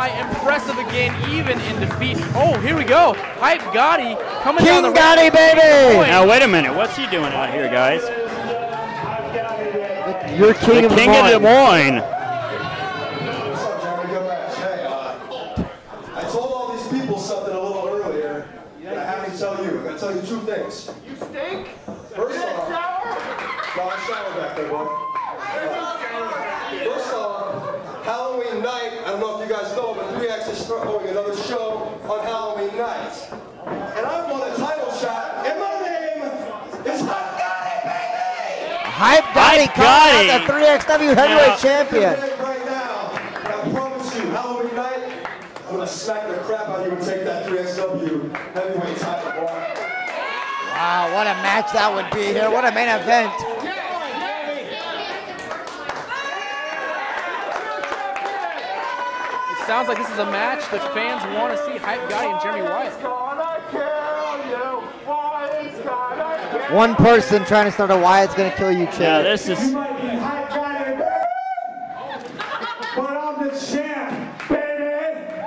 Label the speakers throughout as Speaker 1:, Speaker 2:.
Speaker 1: Guy, impressive again, even in defeat. Oh, here we go. Hype Gotti coming
Speaker 2: King
Speaker 1: down the
Speaker 2: Gotti, baby!
Speaker 3: Now, wait a minute. What's he doing out here, guys?
Speaker 2: You're King of
Speaker 3: King of Des Moines.
Speaker 4: I told all these people something a little earlier. I have to tell you. I gotta tell you two things.
Speaker 5: You stink?
Speaker 4: First off, got a shower back there, boy. First off, Halloween night, I don't know if you guys know, but 3X is throwing another show on Halloween night. And I won a title shot, and my name is Hype Gotti, baby!
Speaker 2: Hype Gotti coming out the 3XW heavyweight champion.
Speaker 4: Right now, and I promise you, Halloween night, I'm gonna smack the crap out of you and take that 3XW heavyweight title, boy.
Speaker 2: Wow, what a match that would be here. What a main event.
Speaker 1: It sounds like this is a match that fans want to see. Hype Gotti and Jeremy Wyatt.
Speaker 2: One person trying to start a Wyatt's gonna kill you chant.
Speaker 3: Yeah, this is...
Speaker 5: But I'm the champ, baby!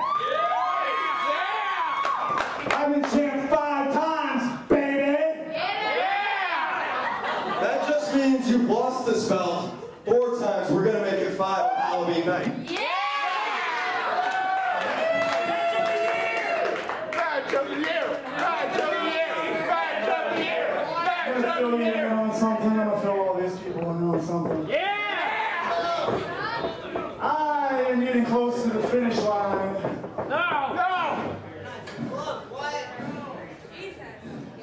Speaker 5: I've been champ 5 times, baby!
Speaker 4: That just means you've lost this belt 4 times. We're gonna make it 5 on Halloween night.
Speaker 5: Match of the year! Match of the year! Match of the year! Match of the year! I'm gonna fill all these people in on something. I am getting close to the finish line. No!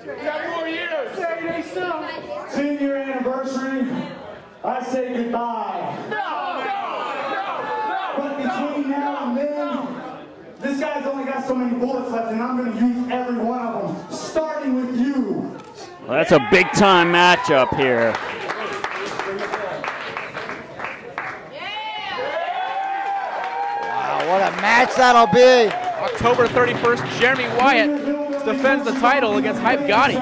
Speaker 5: 10 more years! 10-year anniversary. I say goodbye. But between now and then, this guy's only got so many bullets left, and I'm going to use every one of them, starting with you.
Speaker 3: Well, that's a big-time matchup here.
Speaker 2: Wow, what a match that'll be.
Speaker 1: October 31st, Jeremy Wyatt defends the title against Hype Gotti.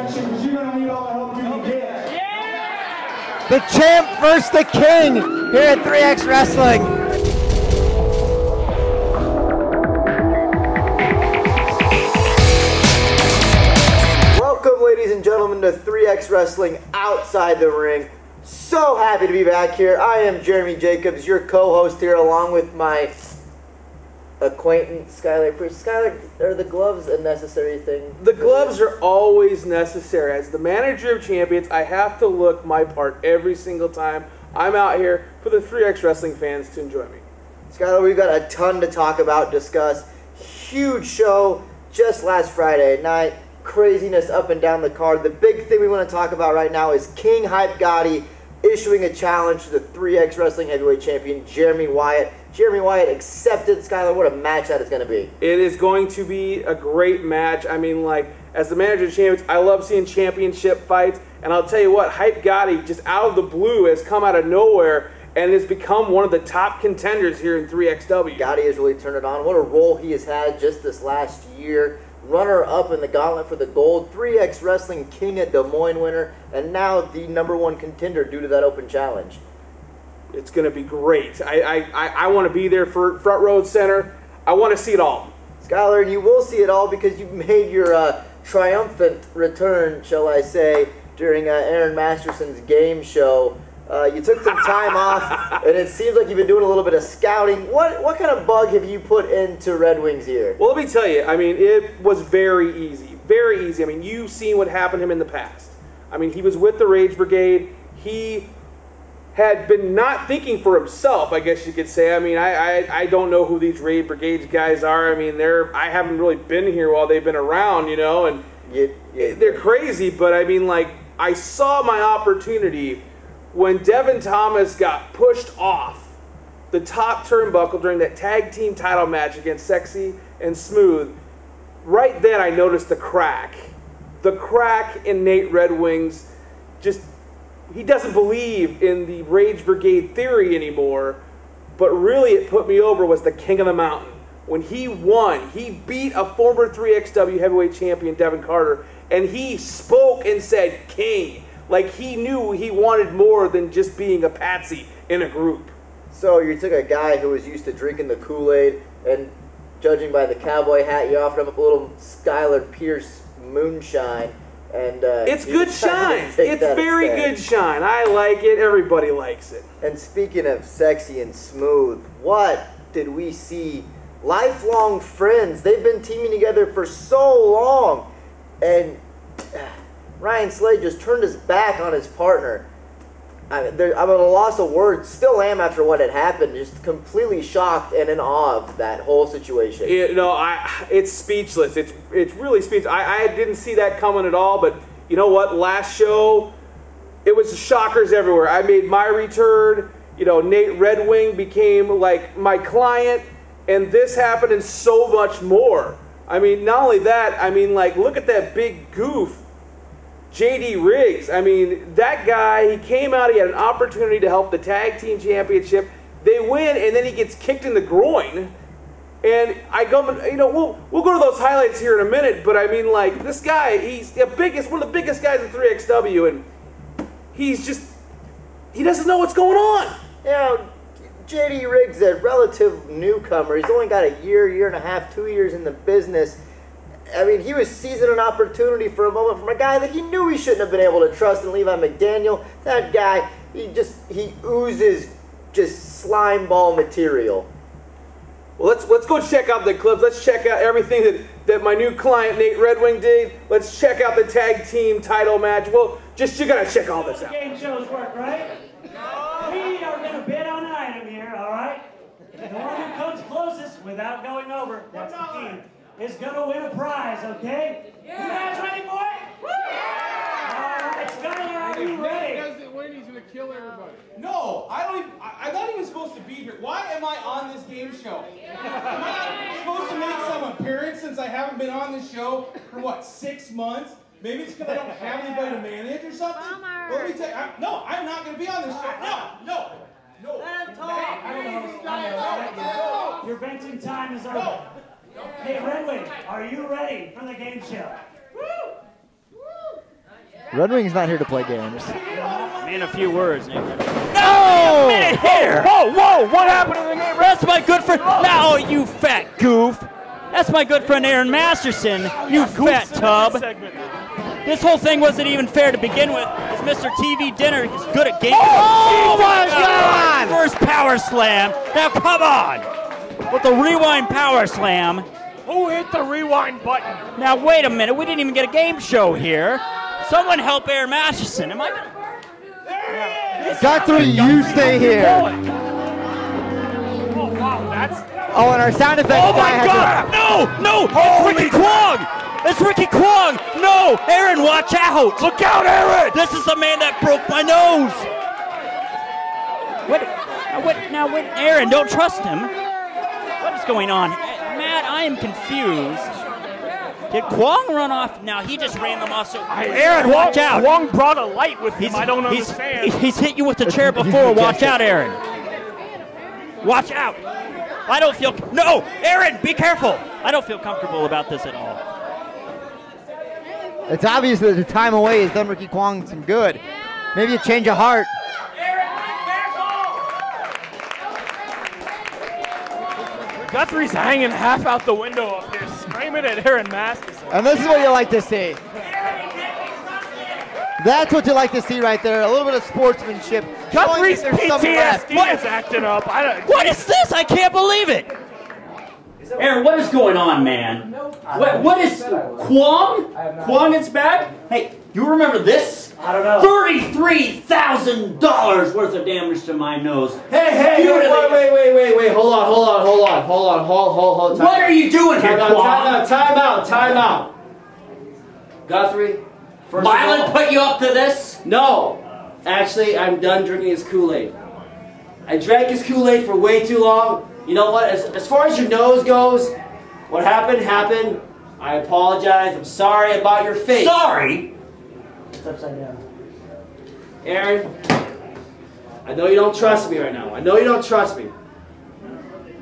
Speaker 2: The champ versus the king here at 3X Wrestling. Welcome, ladies and gentlemen, to 3X Wrestling Outside the Ring. So happy to be back here. I am Jeremy Jacobs, your co-host here, along with my acquaintance, Skylar. Skylar, are the gloves a necessary thing?
Speaker 6: The gloves are always necessary. As the manager of champions, I have to look my part every single time I'm out here for the 3X Wrestling fans to enjoy me.
Speaker 2: Skylar, we've got a ton to talk about, discuss. Huge show just last Friday night. Craziness up and down the card. The big thing we want to talk about right now is King Hype Gotti issuing a challenge to the 3X Wrestling Heavyweight Champion, Jeremy Wyatt. Jeremy Wyatt accepted. Skylar, what a match that is going to be.
Speaker 6: It is going to be a great match. I mean, like, as the manager of champions, I love seeing championship fights. And I'll tell you what, Hype Gotti, just out of the blue, has come out of nowhere and has become one of the top contenders here in 3XW.
Speaker 2: Gotti has really turned it on. What a role he has had just this last year. Runner-up in the gauntlet for the gold, 3X Wrestling King of Des Moines winner, and now the #1 contender due to that open challenge.
Speaker 6: It's going to be great. I want to be there for front row center. I want to see it all.
Speaker 2: Skylar, and you will see it all because you made your triumphant return, shall I say, during Aaron Masterson's game show. You took some time off, and it seems like you've been doing a little bit of scouting. What kind of bug have you put into Red Wings here?
Speaker 6: Well, let me tell you, I mean, it was very easy. Very easy. I mean, you've seen what happened to him in the past. I mean, he was with the Rage Brigade. He had been not thinking for himself, I guess you could say. I mean, I don't know who these Rage Brigade guys are. I mean, I haven't really been here while they've been around, you know, and they're crazy. But, I mean, like, I saw my opportunity when Devin Thomas got pushed off the top turnbuckle during that tag team title match against Sexy and Smooth. Right then, I noticed the crack. The crack in Nate Red Wings. Just, he doesn't believe in the Rage Brigade theory anymore, but really it put me over was the King of the Mountain. When he won, he beat a former 3XW heavyweight champion, Devin Carter, and he spoke and said, King. Like, he knew he wanted more than just being a patsy in a group.
Speaker 2: So you took a guy who was used to drinking the Kool-Aid and judging by the cowboy hat, you offered him a little Skylar Pierce moonshine. And
Speaker 6: it's good shine. It's very good shine. I like it. Everybody likes it.
Speaker 2: And speaking of sexy and smooth, what did we see? Lifelong friends. They've been teaming together for so long. And Ryan Slade just turned his back on his partner. I'm at a loss of words. Still am after what had happened. Just completely shocked and in awe of that whole situation.
Speaker 6: It's speechless. It's really speechless. I didn't see that coming at all. But you know what? Last show, it was shockers everywhere. I made my return. Nate Red Wing became like my client, and this happened and so much more. I mean, not only that. I mean, like, look at that big goof. JD Riggs, I mean, that guy, he came out, he had an opportunity to help the tag team championship. They win, and then he gets kicked in the groin. And I go, we'll go to those highlights here in a minute, but I mean, like, this guy, he's one of the biggest guys in 3XW, and he doesn't know what's going on.
Speaker 2: JD Riggs, a relative newcomer. He's only got a year and a half, 2 years in the business. I mean, he was seizing an opportunity for a moment from a guy that he knew he shouldn't have been able to trust in Levi McDaniel. That guy, he oozes just slime ball material.
Speaker 6: Well, let's go check out the clips. Let's check out everything that my new client, Nate Red Wing, did. Let's check out the tag team title match. Well, you gotta check all this out.
Speaker 7: Game shows work, right? We are gonna bid on an item here, all right? The one who comes closest without going over, that's the key, is gonna win a prize, okay? Yeah. You guys ready for it? Yeah. All right, Skylar, are you ready?
Speaker 5: If Nate doesn't win, he's gonna kill everybody.
Speaker 8: No, I'm not even supposed to be here. Why am I on this game show? Am I supposed to make some appearance since I haven't been on this show for what, 6 months? Maybe it's because I don't have anybody to manage or something. Well, let me tell you, I'm not going to be on this show. No.
Speaker 7: Let him talk. Your venting time is over. Hey, Red Wing, are you ready for the game show?
Speaker 9: Red Wing's not here to play games.
Speaker 3: Man, a few words, Nate. No! Minute here! Whoa! What happened to the Nate? That's my good friend. Now, you fat goof. That's my good friend Aaron Masterson. You fat tub. This whole thing wasn't even fair to begin with. It's Mr. TV Dinner. He's good at games.
Speaker 9: Oh my God!
Speaker 3: First power slam. Now come on. With the rewind power slam.
Speaker 5: Who hit the rewind button?
Speaker 3: Now wait a minute. We didn't even get a game show here. Someone help Aaron Masterson. Am I gonna?
Speaker 9: Guthrie, you stay here.
Speaker 5: Oh wow, that's.
Speaker 9: Oh, and our sound effects.
Speaker 3: Oh my God! No! It's Ricky Kwong! It's Ricky Kwong! No! Aaron, watch out!
Speaker 5: Look out, Aaron!
Speaker 3: This is the man that broke my nose! Wait, Aaron, don't trust him. What is going on? Matt, I am confused. Did Kwong run off? No, he just ran them off. So Aaron, watch out!
Speaker 5: Kwong brought a light with him. I don't understand.
Speaker 3: He's hit you with the chair before. Watch out, Aaron. Watch out. I don't feel... No! Aaron, be careful! I don't feel comfortable about this at all.
Speaker 9: It's obvious that the time away has done Ricky Kwong some good. Maybe a change of heart.
Speaker 5: Guthrie's hanging half out the window up there, screaming at Aaron Masterson.
Speaker 9: And this is what you like to see. That's what you like to see right there. A little bit of sportsmanship.
Speaker 5: Guthrie's PTSD is acting up.
Speaker 3: What is this? I can't believe it. Aaron, what is going on, man? What is Kwong? Kwong is back? Hey, you remember this?
Speaker 7: I don't know.
Speaker 3: $33,000 worth of damage to my nose.
Speaker 8: Hey, wait, hold on.
Speaker 3: What are you doing here, Kwong?
Speaker 8: Time out. Guthrie, first
Speaker 3: Mylan
Speaker 8: of all,
Speaker 3: put you up to this?
Speaker 8: No. Actually, I'm done drinking his Kool-Aid. I drank his Kool-Aid for way too long. You know what? As far as your nose goes, what happened. I apologize. I'm sorry about your face.
Speaker 3: Sorry?
Speaker 7: It's upside down.
Speaker 8: Aaron, I know you don't trust me right now.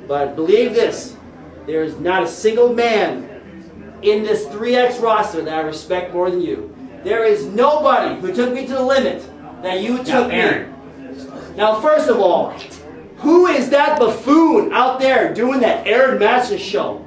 Speaker 8: But believe this. There is not a single man in this 3X roster that I respect more than you. There is nobody who took me to the limit that you took me. Now, first of all, who is that buffoon out there doing that Aaron Masterson show?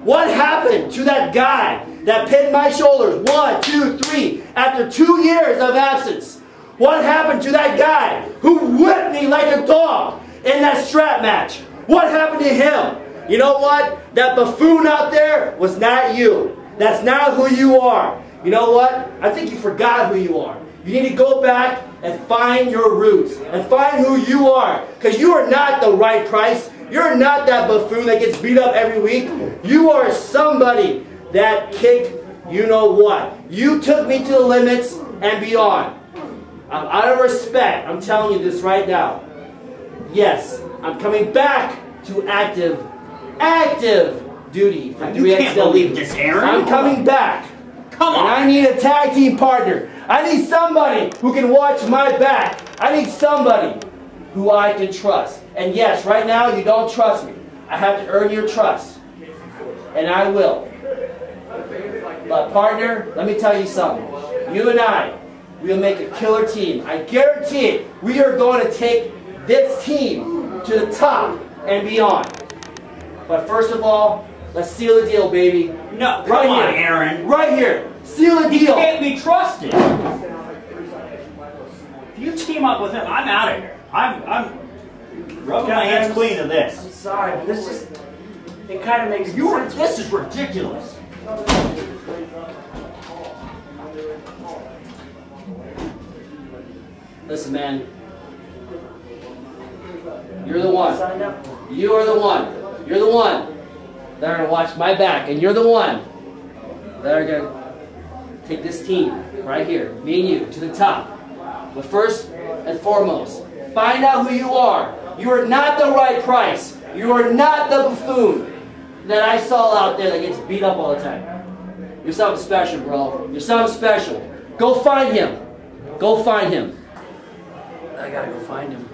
Speaker 10: What happened to that guy that pinned my shoulders 1, 2, 3 after 2 years of absence? What happened to that guy who whipped me like a dog in that strap match? What happened to him? You know what? That buffoon out there was not you. That's not who you are. You know what? I think you forgot who you are. You need to go back and find your roots and find who you are, because you are not the right price. You're not that buffoon that gets beat up every week. You are somebody that kicked you know what. You took me to the limits and beyond. Out of respect, I'm telling you this right now. Yes, I'm coming back to active duty for 3XW.
Speaker 3: You can't believe this, Aaron.
Speaker 10: I'm coming back.
Speaker 3: Come on.
Speaker 10: And I need a tag team partner. I need somebody who can watch my back. I need somebody who I can trust. And yes, right now you don't trust me. I have to earn your trust. And I will. But partner, let me tell you something. You and I, we'll make a killer team. I guarantee it. We are going to take this team to the top and beyond. But first of all, let's seal the deal, baby.
Speaker 3: No,
Speaker 10: right
Speaker 3: come on,
Speaker 10: here.
Speaker 3: Aaron.
Speaker 10: Right here. Seal the deal.
Speaker 3: He can't be trusted. If you team up with him, I'm out of here. I'm rubbing my hands clean of this.
Speaker 7: I'm sorry, but this just, it kind of makes sense.
Speaker 3: This is ridiculous.
Speaker 10: Listen, man. You're the one. You are the one. You're the one that are going to watch my back. And you're the one that are going to take this team right here, me and you, to the top. But first and foremost, find out who you are. You are not the right price. You are not the buffoon that I saw out there that gets beat up all the time. You're something special, bro. You're something special. Go find him. Go find him.
Speaker 7: I gotta go find him.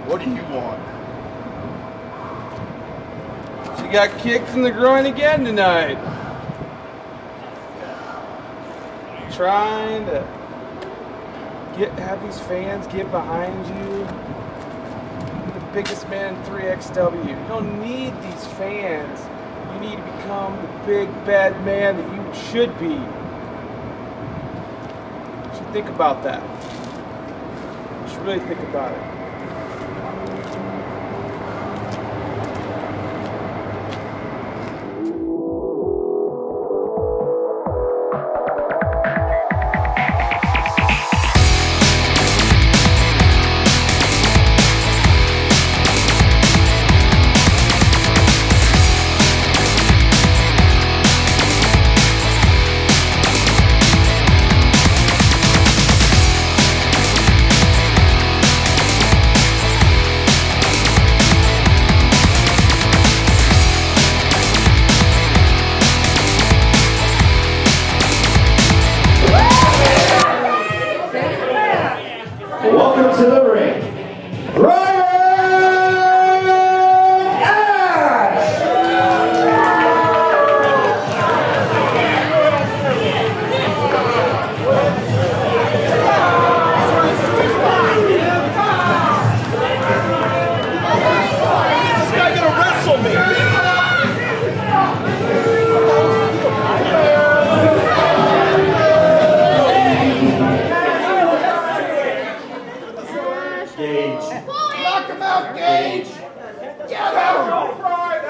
Speaker 5: What do you want?
Speaker 6: She got kicked in the groin again tonight. Trying to have these fans get behind you. You're the biggest man in 3XW. You don't need these fans. You need to become the big bad man that you should be. You should think about that. You should really think about it.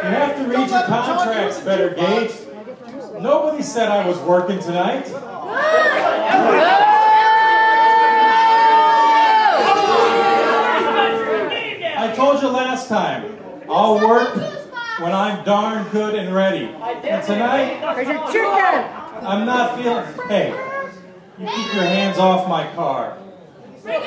Speaker 11: have to read your contracts better, Gage. Nobody said I was working tonight. I told you last time, I'll work when I'm darn good and ready. And tonight, I'm not feeling... Hey, you keep your hands off my car. They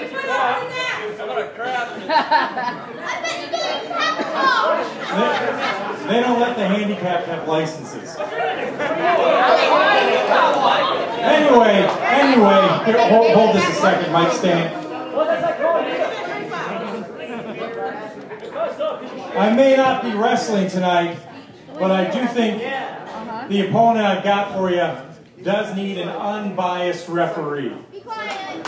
Speaker 11: don't let the handicapped have licenses. Anyway, here, hold this a second, Mike Stan. I may not be wrestling tonight, but I do think the opponent I've got for you does need an unbiased referee.
Speaker 12: Be quiet.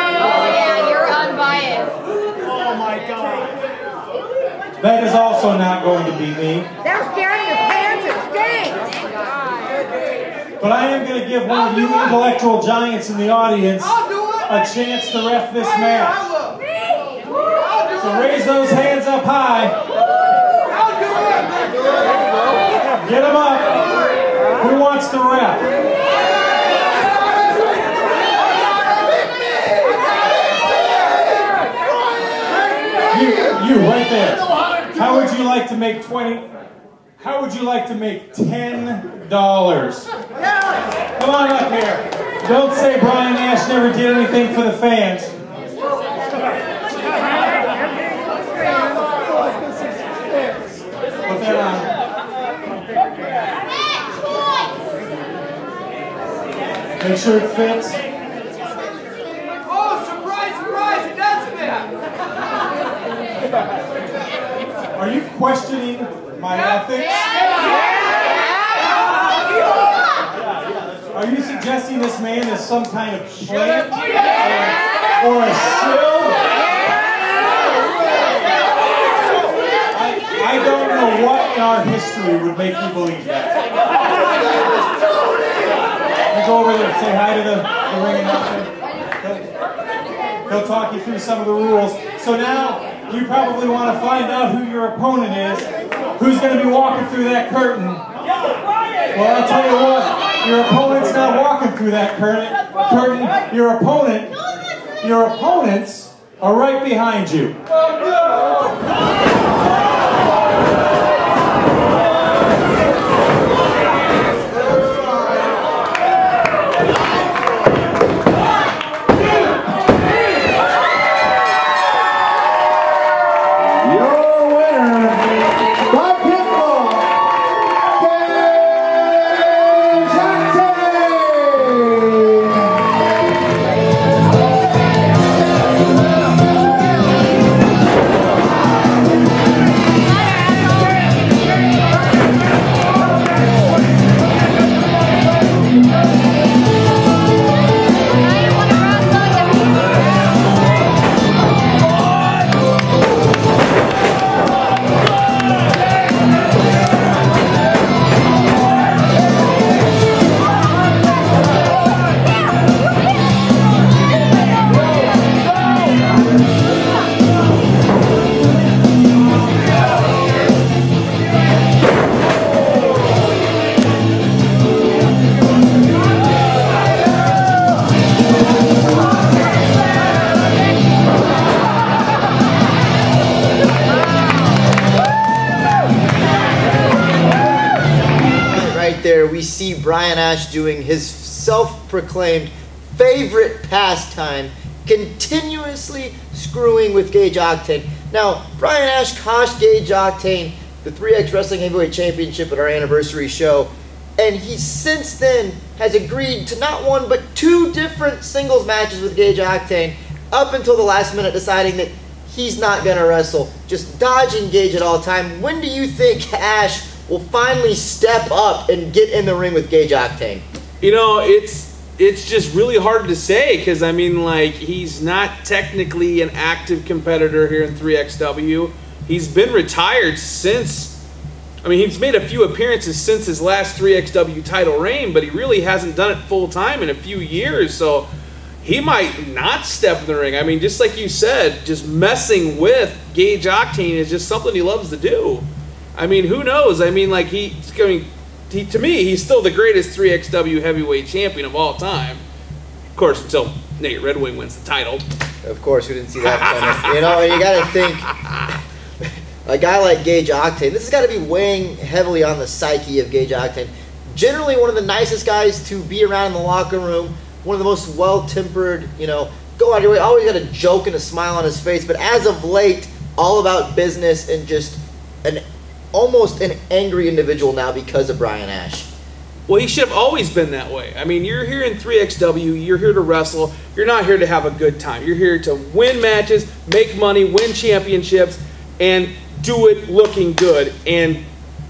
Speaker 12: Yeah, you're unbiased.
Speaker 5: Oh my God.
Speaker 11: That is also not going to be me.
Speaker 13: They're scaring your pants and stinks.
Speaker 11: But I am going to give one of you intellectual giants in the audience a chance to ref this match. So raise those hands up high. Get them up. Who wants to ref? You right there. How would you like to make 20? How would you like to make $10? Come on up here. Don't say Brian Ash never did anything for the fans. Put that on. Make sure it fits.
Speaker 5: Oh, surprise, surprise, it does fit.
Speaker 11: Are you questioning my ethics? Are you suggesting this man is some kind of plant or a shill? I don't know what in our history would make you believe that. You go over there and say hi to the ring announcer. He'll talk you through some of the rules. So now you probably want to find out who your opponent is, who's going to be walking through that curtain. Well, I'll tell you what, your opponent's not walking through that curtain. Your opponents are right behind you.
Speaker 2: There we see Brian Ash doing his self-proclaimed favorite pastime, continuously screwing with Gage Octane. Now, Brian Ash cost Gage Octane the 3X Wrestling Heavyweight Championship at our anniversary show, and he since then has agreed to not one but two different singles matches with Gage Octane, up until the last minute deciding that he's not going to wrestle, just dodging Gage at all time. When do you think Ash will finally step up and get in the ring with Gage Octane?
Speaker 6: You know, it's just really hard to say, because, I mean, like, he's not technically an active competitor here in 3XW. He's been retired since, I mean, he's made a few appearances since his last 3XW title reign, but he really hasn't done it full time in a few years. So, he might not step in the ring. I mean, just like you said, just messing with Gage Octane is just something he loves to do. I mean, who knows? I mean, like, to me, he's still the greatest 3XW heavyweight champion of all time. Of course, until Nate Red Wing wins the title.
Speaker 2: Of course, we didn't see that coming. You know, and you got to think, a guy like Gage Octane, this has got to be weighing heavily on the psyche of Gage Octane. Generally, one of the nicest guys to be around in the locker room, one of the most well-tempered, you know, go out your way, always got a joke and a smile on his face, but as of late, all about business and just almost an angry individual now because of Brian Ash.
Speaker 6: Well, he should have always been that way. I mean, you're here in 3XW, you're here to wrestle, you're not here to have a good time. You're here to win matches, make money, win championships, and do it looking good. And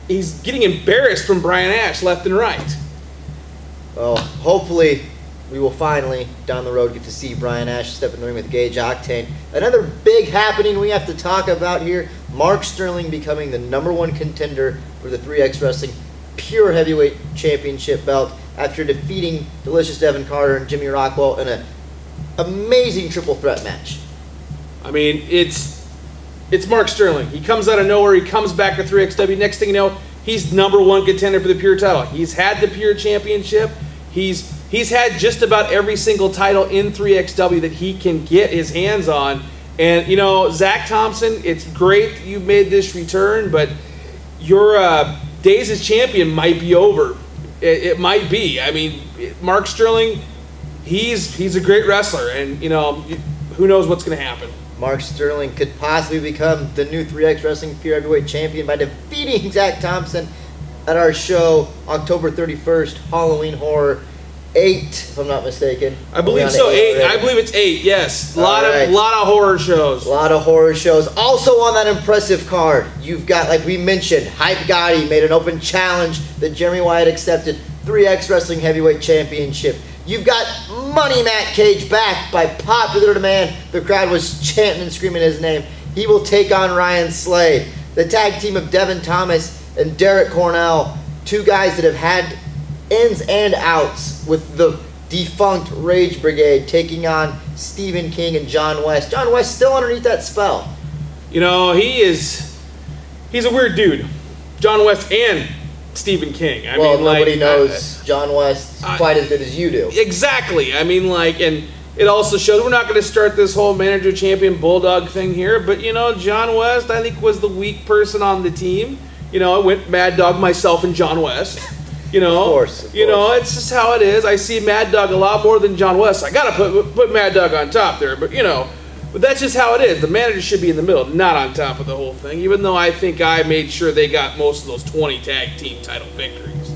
Speaker 6: he's getting embarrassed from Brian Ash left and right.
Speaker 2: Well, hopefully we will finally, down the road, get to see Brian Ash step in the ring with Gage Octane. Another big happening we have to talk about here, Mark Sterling becoming the #1 contender for the 3X Wrestling Pure Heavyweight Championship belt after defeating Delicious Devin Carter and Jimmy Rockwell in an amazing triple threat match.
Speaker 6: I mean, it's Mark Sterling. He comes out of nowhere. He comes back to 3XW. Next thing you know, he's #1 contender for the Pure title. He's had the Pure Championship. He's had just about every single title in 3XW that he can get his hands on. And, you know, Zach Thompson, it's great that you've made this return, but your days as champion might be over. It might be. I mean, Mark Sterling, he's a great wrestler, and, you know, who knows what's going to happen.
Speaker 2: Mark Sterling could possibly become the new 3X Wrestling Pure Heavyweight Champion by defeating Zach Thompson at our show October 31st, Halloween Horror 8, if I'm not mistaken.
Speaker 6: I believe so. 8. I believe it's 8. Yes. A lot of horror shows.
Speaker 2: A lot of horror shows. Also on that impressive card, you've got, like we mentioned, Hype Gotti made an open challenge that Jeremy Wyatt accepted. 3X Wrestling Heavyweight Championship. You've got Money Matt Cage back by popular demand. The crowd was chanting and screaming his name. He will take on Ryan Slade. The tag team of Devin Thomas and Derek Cornell, two guys that have had ins and outs with the defunct Rage Brigade, taking on Stephen King and John West. John West still underneath that spell.
Speaker 6: You know, he's a weird dude. John West and Stephen King. I mean,
Speaker 2: nobody knows John West quite as good as you do.
Speaker 6: Exactly. I mean, like, and it also shows we're not going to start this whole manager champion bulldog thing here, but, you know, John West, I think, was the weak person on the team. You know, I went Mad Dog, myself, and John West. You know,
Speaker 2: of course.
Speaker 6: You know, it's just how it is. I see Mad Dog a lot more than John West. I got to put Mad Dog on top there, but, you know, but that's just how it is. The manager should be in the middle, not on top of the whole thing, even though I think I made sure they got most of those 20 tag team title victories.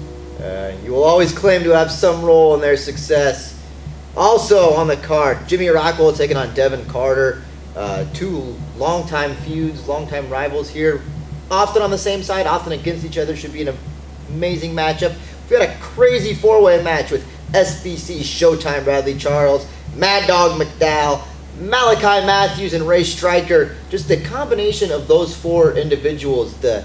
Speaker 2: You will always claim to have some role in their success. Also on the card, Jimmy Rockwell taking on Devin Carter. Two longtime feuds, longtime rivals here. Often on the same side, often against each other. Should be an amazing matchup. We had a crazy four-way match with SBC, Showtime Bradley Charles, Mad Dog McDowell, Malachi Matthews, and Ray Stryker. Just the combination of those four individuals, the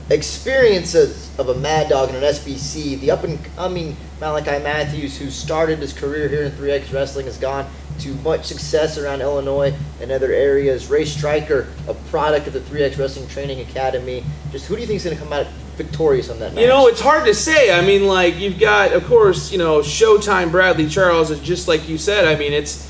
Speaker 2: experiences of a Mad Dog and an SBC, the up-and-coming Malachi Matthews, who started his career here in 3X Wrestling, has gone to much success around Illinois and other areas. Ray Stryker, a product of the 3X Wrestling Training Academy. Just who do you think is going to come out victorious on that match?
Speaker 6: You know, it's hard to say. I mean, like, you've got, of course, you know, Showtime Bradley Charles is just like you said. I mean, it's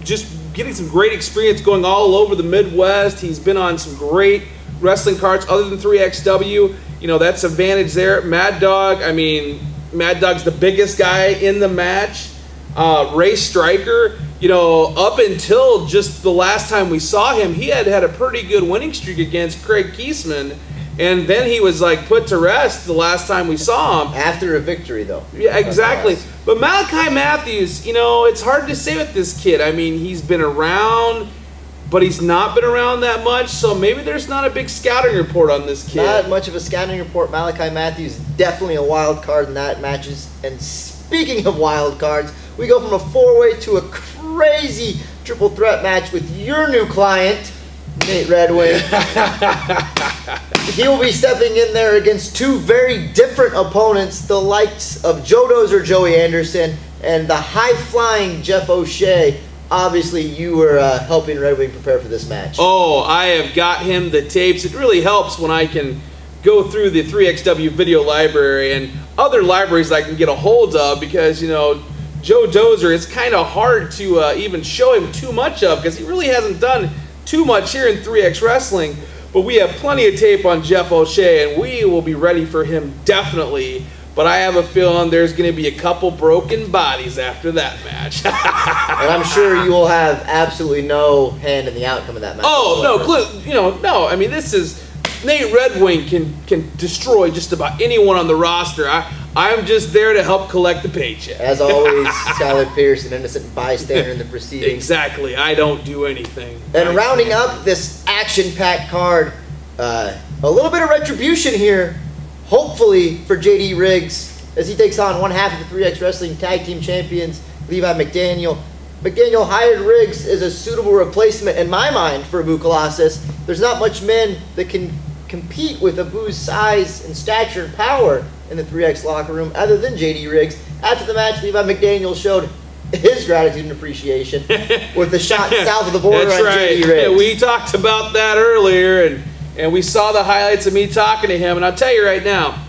Speaker 6: just getting some great experience going all over the Midwest. He's been on some great wrestling cards other than 3XW. You know, that's advantage there. Mad Dog, I mean, Mad Dog's the biggest guy in the match. Ray Stryker, you know, up until just the last time we saw him, he had a pretty good winning streak against Craig Kiesman, and then he was like put to rest the last time we saw him.
Speaker 2: After a victory, though.
Speaker 6: Yeah, exactly. But Malachi Matthews, you know, it's hard to say with this kid. I mean, he's been around, but he's not been around that much, so maybe there's not a big scouting report on this kid.
Speaker 2: Not much of a scouting report. Malachi Matthews, definitely a wild card in that matches. And speaking of wild cards, we go from a four-way to a crazy triple threat match with your new client, Nate Red Wing. He will be stepping in there against two very different opponents, the likes of Joe Dozer, Joey Anderson, and the high-flying Jeff O'Shea. Obviously, you were helping Red Wing prepare for this match.
Speaker 6: Oh, I have got him the tapes. It really helps when I can go through the 3XW video library and other libraries I can get a hold of, because, you know, Joe Dozer, it's kind of hard to even show him too much of, because he really hasn't done too much here in 3X Wrestling. But we have plenty of tape on Jeff O'Shea, and we will be ready for him definitely. But I have a feeling there's going to be a couple broken bodies after that match.
Speaker 2: And I'm sure you will have absolutely no hand in the outcome of that match.
Speaker 6: Oh, no, no. I mean, this is... Nate Red Wing can destroy just about anyone on the roster. I'm just there to help collect the paycheck.
Speaker 2: As always, Skylar Pierce, an innocent bystander in the proceedings.
Speaker 6: Exactly. I don't do anything.
Speaker 2: And rounding up this action-packed card, a little bit of retribution here, hopefully for JD Riggs, as he takes on one half of the 3X Wrestling Tag Team Champions, Levi McDaniel. McDaniel hired Riggs as a suitable replacement, in my mind, for Abu Colossus. There's not much men that can compete with Abu's size and stature and power in the 3X locker room other than JD Riggs. After the match, Levi McDaniel showed his gratitude and appreciation with the shot south of the border on JD Riggs.
Speaker 6: Yeah, we talked about that earlier, and we saw the highlights of me talking to him, and I'll tell you right now,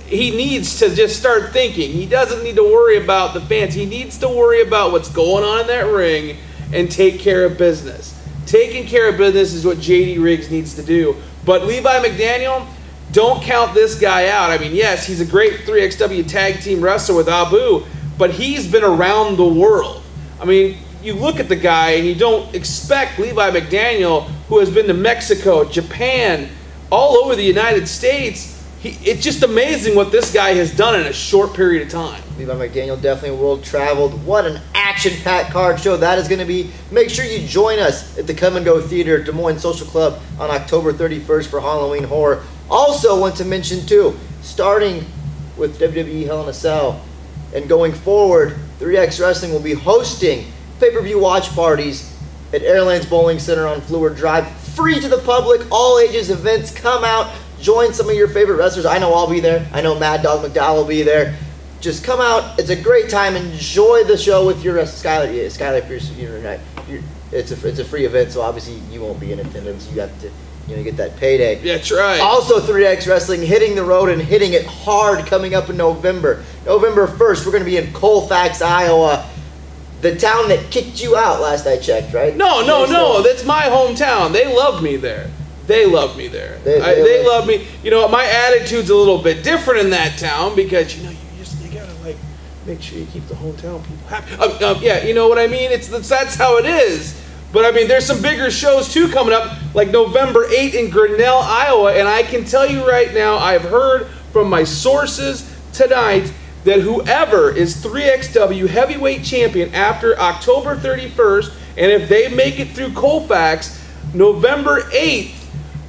Speaker 6: he needs to just start thinking. He doesn't need to worry about the fans. He needs to worry about what's going on in that ring and take care of business. Taking care of business is what JD Riggs needs to do. But Levi McDaniel, don't count this guy out. I mean, yes, he's a great 3XW tag team wrestler with Abu, but he's been around the world. I mean, you look at the guy and you don't expect Levi McDaniel, who has been to Mexico, Japan, all over the United States. It's just amazing what this guy has done in a short period of time.
Speaker 2: Levi McDaniel definitely world-traveled. What an action-packed card show that is going to be. Make sure you join us at the Come and Go Theater, Des Moines Social Club on October 31st for Halloween Horror. Also want to mention, too, starting with WWE Hell in a Cell and going forward, 3X Wrestling will be hosting pay-per-view watch parties at Airlines Bowling Center on Fluor Drive. Free to the public, all ages events. Come out. Join some of your favorite wrestlers. I know I'll be there. I know Mad Dog McDowell will be there. Just come out. It's a great time. Enjoy the show with your Skylar. Yeah, Skylar Pierce. It's a free event, so obviously you won't be in attendance. You have to get that payday.
Speaker 6: Yeah, that's right.
Speaker 2: Also, 3X Wrestling hitting the road and hitting it hard coming up in November. November 1st, we're going to be in Colfax, Iowa. The town that kicked you out last I checked, right?
Speaker 6: No. That's my hometown. They love me there. They love me there. They love me. You know, my attitude's a little bit different in that town because, you gotta, like, make sure you keep the hometown people happy. Yeah, you know what I mean? That's how it is. But, I mean, there's some bigger shows, too, coming up, like November 8th in Grinnell, Iowa. And I can tell you right now, I've heard from my sources tonight that whoever is 3XW heavyweight champion after October 31st, and if they make it through Colfax, November 8th,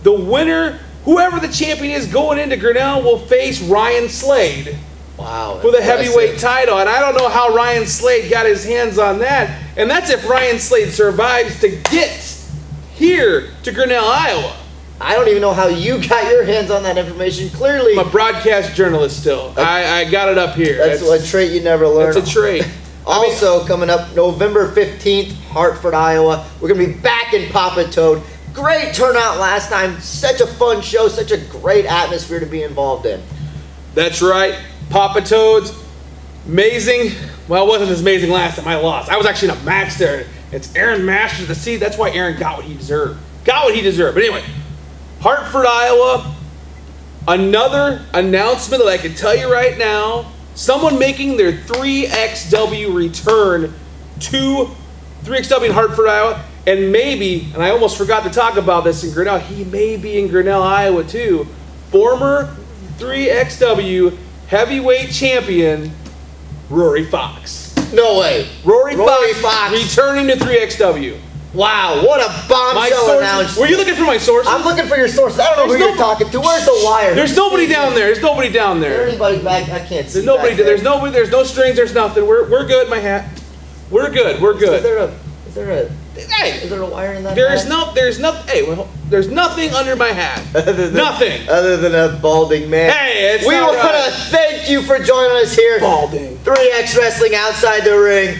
Speaker 6: the winner, whoever the champion is going into Grinnell, will face Ryan Slade.
Speaker 2: Wow.
Speaker 6: For the heavyweight title. And I don't know how Ryan Slade got his hands on that. And that's if Ryan Slade survives to get here to Grinnell, Iowa.
Speaker 2: I don't even know how you got your hands on that information. Clearly,
Speaker 6: I'm a broadcast journalist still. I got it up here.
Speaker 2: That's a trait you never learn.
Speaker 6: That's a trait.
Speaker 2: Also, coming up November 15th, Hartford, Iowa. We're going to be back in Papa Toad. Great turnout last time. Such a fun show. Such a great atmosphere to be involved in.
Speaker 6: That's right. Papa Toads. Amazing. Well, it wasn't as amazing last time I lost. I was actually in a match there. It's Aaron Masterson. See, that's why Aaron got what he deserved. Got what he deserved. But anyway, Hartford, Iowa. Another announcement that I can tell you right now. Someone making their 3XW return to 3XW in Hartford, Iowa. And maybe, and I almost forgot to talk about this in Grinnell, he may be in Grinnell, Iowa too. Former 3XW heavyweight champion, Rory Fox.
Speaker 2: No way.
Speaker 6: Rory Fox returning to 3XW.
Speaker 2: Wow, what a bombshell announcement.
Speaker 6: Were you looking for my sources?
Speaker 2: I'm looking for your sources. I don't know who you're talking to. Where's the wire?
Speaker 6: There's nobody down there. There's nobody down there.
Speaker 2: Is there anybody back? I can't see.
Speaker 6: There's nobody. There's no strings. There's nothing. We're good. My hat. We're good. We're good.
Speaker 2: Is there a wire in that?
Speaker 6: There's nothing under my hat. Nothing.
Speaker 2: Other than a balding man.
Speaker 6: Hey,
Speaker 2: we want to thank thank you for joining us here.
Speaker 6: Balding.
Speaker 2: 3X Wrestling Outside the Ring.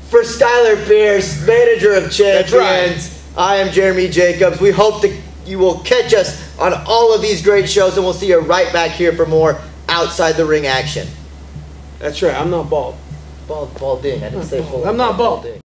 Speaker 2: For Skylar Pierce, manager of champions,
Speaker 6: right.
Speaker 2: I am Jeremy Jacobs. We hope that you will catch us on all of these great shows, and we'll see you right back here for more Outside the Ring action.
Speaker 6: That's right. I'm not bald.
Speaker 2: Balding. I didn't say full.
Speaker 6: I'm not bald.